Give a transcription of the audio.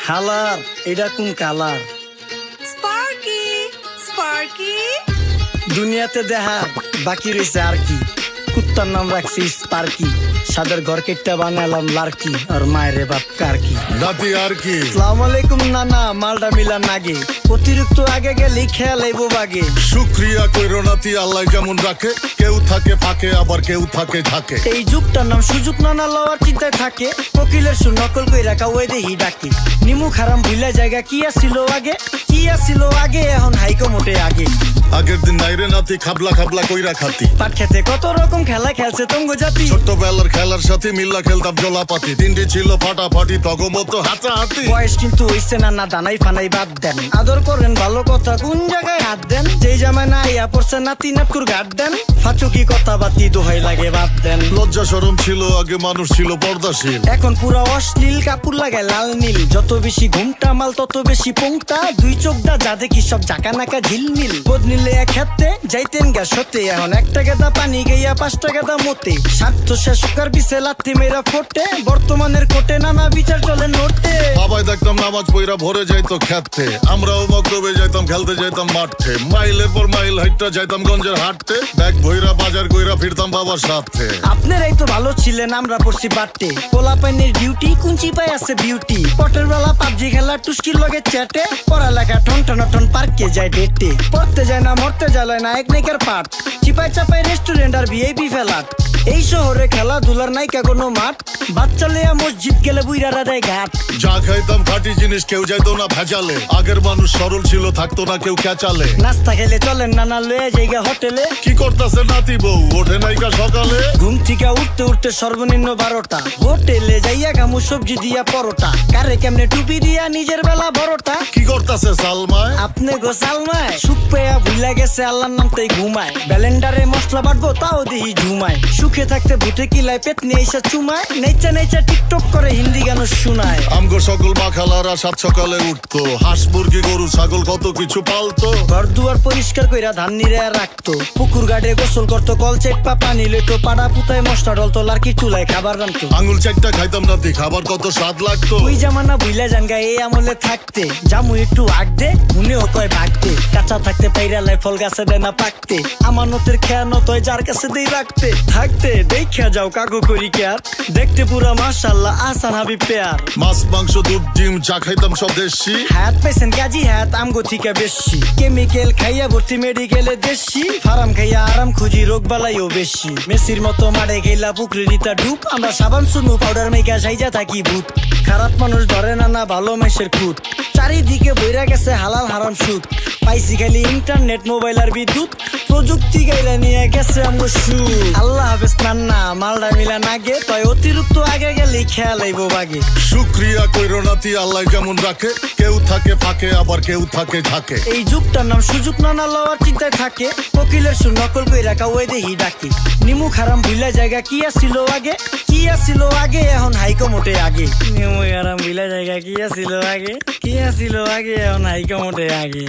হালার এটা কোন কালার? স্পার্কি স্পার্কি দুনিয়াতে দেখার বাকি রয়েছে আর কি। কুত্তার নাম রাখছি স্পার্কি, সাদের ঘর কেটটা বানালাম লার্কি, আর মায়ের বাপ কারকি। নাতি আর কি? আসসালামু আলাইকুম নানা, মালটা মিলান নাগে, অতিরিক্ত আগে গেলে খেয়াল আইবো বাগে। শুক্রিয়া কইরো নাতি, আল্লাহ যেমন রাখে, কেউ থাকে ফাঁকে আবার কেউ থাকে ঝাঁকে। এই যুগটার নাম সুযোগ নানা লওয়ার চিন্তায় থাকে, কোকিলের সুর নকল কই রাখা ওই দেহি ডাকে। নিমু খারাম ভুলা জায়গা কি আসিল আগে, কি আসিল আগে, এখন হাইকো মোটে আগে। আগের দিন নাইরে নাতি খাবলা খাবলা কইরা খাতি, পাট খেতে কত রকম খেলা খেলছে তঙ্গ জাতি। ছোট্টবেলার খেলার সাথে মিল্লা খেলতাম জলাপাতি, তিনটি ছিল ফাটাফাটি তগমতো হাতাহাতি। বয়স কিন্তু হইছে না দানাই ফানাই বাদ দেন, আদর করেন ভালো কথা কোন জায়গায় হাত দেন। যেই জামায় না ইয়া পড়ছে নাতি নাটকুর ঘাট দেন, ফাচুকি কথা বাতি দোহাই লাগে বাদ দেন। লজ্জা শরম ছিল আগে, মানুষ ছিল পর্দাশীল, এখন পুরা অশ্লীল, কাপড় লাগায় লাল নীল। যত বেশি ঘুমটা মাল তত বেশি পোংটা, দুই চোখটা যা দেখি সব জাকা নাকা ঝিলমিল। বোধ নিলে এক হাতে যাইতেন গা সতে, এখন 1 টাকা দা পানি গাইয়া 5 টাকা দা মতে। স্বার্থ শেষ কার পিছে লাথি মেরা ফোটে, বর্তমানের কোটে নানা বিচার চলে নোটে। বাবাই দেখতাম নামাজ পইরা ভরে যাইতো খেতে, আমরাও মক্তবে যাইতাম, খেলতে যাইতাম মাঠে। মাইলের পর মাইল হাইটটা যাইতাম গঞ্জের হাটতে, ব্যাগ ভইরা বাজার কইরা ফিরতাম বাবার সাথে। আপনারাই তো ভালো ছিলেন, আমরা পড়ছি বাটে। পোলা পাইনের ডিউটি কুঞ্চি পাই আছে বিউটি, পটের বেলা পাবজি খেলা টুস্কির লগে চ্যাটে। পড়ালেখা ঠন ঠন ঠন পার্কে যায় ডেটে, পড়তে যায় না মরতে যায় না এক নাইকার পাট। চিপাই চাপাই রেস্টুরেন্ট আর ভিআইপি ফেলাট, এই শহরে খেলাধুলার নাইকা কোনো মাঠ। বাচ্চা লেয়া মসজিদ গেলে বুইরারা দেয় ঘাট। যা খাইতাম খাঁটি জিনিস, কেউ যাইতো না ভেজালে। আগের মানুষ সরল ছিল, থাকতো না কেউ ক্যাচালে। নাস্তা খেলে চলেন নানা লয়ে জায়গা হোটেলে। কি করতাছে নাতি বউ, ওঠে নাইকা সকালে। ঘুম থেকে উঠতে উঠতে সর্বনিম্ন 12টা, হোটেলে যাইয়া গামু সবজি দিয়া পরোটা। কারে কেমনে টুপি দিয়া নিজের বেলা বড়টা। কি করতাছে সালমায়? আপনি গোসালমায় সুখ পেয়া ভুলা গেছে আল্লাহর নাম তাই ঘুমায়। ব্যালেন্ডারে মশলা বাটবো তাও দিহি ঝুমায়। সুখে থাকতে ভুটে কিলায় পেট নিয়ে এসে চুমায়। নেচা নেচা টিকটক করে হিন্দি গান শুনায়। আমগো সকল মাখালারা 7 সকালে উঠতো, হাঁস মুরগি গরু ছাগল কত কিছু পালতো। ঘর দুয়ার পরিষ্কার কইরা ধান নিরে রাখতো, পুকুর গাড়ে গোসল করতো, কল চেটপা পানি লইতো। পাড়া পুতায় মশলা ডলতো, লার্কি চুলায় খাবার রান্তো। আঙুল চারটা খাইতাম নাতি, খাবার কত স্বাদ লাগতো। ওই জামানা বুইলা জানগা এই আমলে থাকতে, জামু একটু আগ দে মনেও কয় ভাগতে। কাঁচা থাকতে পাইরালায় ফল গাছে দেয় না পাকতে, আমানতের খেয়ানত হয় যার কাছে দেই রাখতে। থাকতে দেখা যাও কাগু করি কেয়ার, দেখতে পুরা মাশাআল্লাহ আসান হাবিব পেয়ার। মাছ মাংস দুধ ডিম যা খাইতাম সব দেশি, হাত পেছেন কাজী হাত আমগো থিকা বেশি। কেমিক্যাল খাইয়া ভর্তি মেডিকেলে দেশি, ফার্ম খাইয়া আরাম খুঁজি রোগ বালাইও বেশি। মেসির মতো মারে গেলা পুকুরে রিতা ডুব, আমরা সাবান সুনু পাউডার মেকা সাইজা থাকি ভূত। খারাপ মানুষ ধরে না ভালো মেসের খুঁত, চারিদিকে বইরা গেছে হালাল হারাম সুদ। পাইছি খালি ইন্টারনেট মোবাইল আর বিদ্যুৎ, প্রযুক্তি গাইলা নিয়ে গেছে আমগো সুদ। আল্লাহ হাফেজ নান্না, মালডা মিলা নাগে, তাই অতিরিক্ত আগে গেলে খেয়াল আইবো বাগে। শুক্রিয়া কইরো নাতি, আল্লাহ যেমন রাখে, কেউ থাকে ফাঁকে আবার কেউ থাকে ঝাঁকে। এই যুগটার নাম সুযোগ নানা লওয়ার চিন্তায় থাকে, কোকিলের সুর নকল কই রাখা ওই দেহি ডাকে। নিমু খারাম ভুলা জায়গা কি আসিল আগে, কি আসিল আগে, এখন হাইকো মোটে আগে। নিমু খারাম ভুলা জায়গা কি আসিল আগে, কি আসিল আগে, এখন হাইকো মোটে আগে।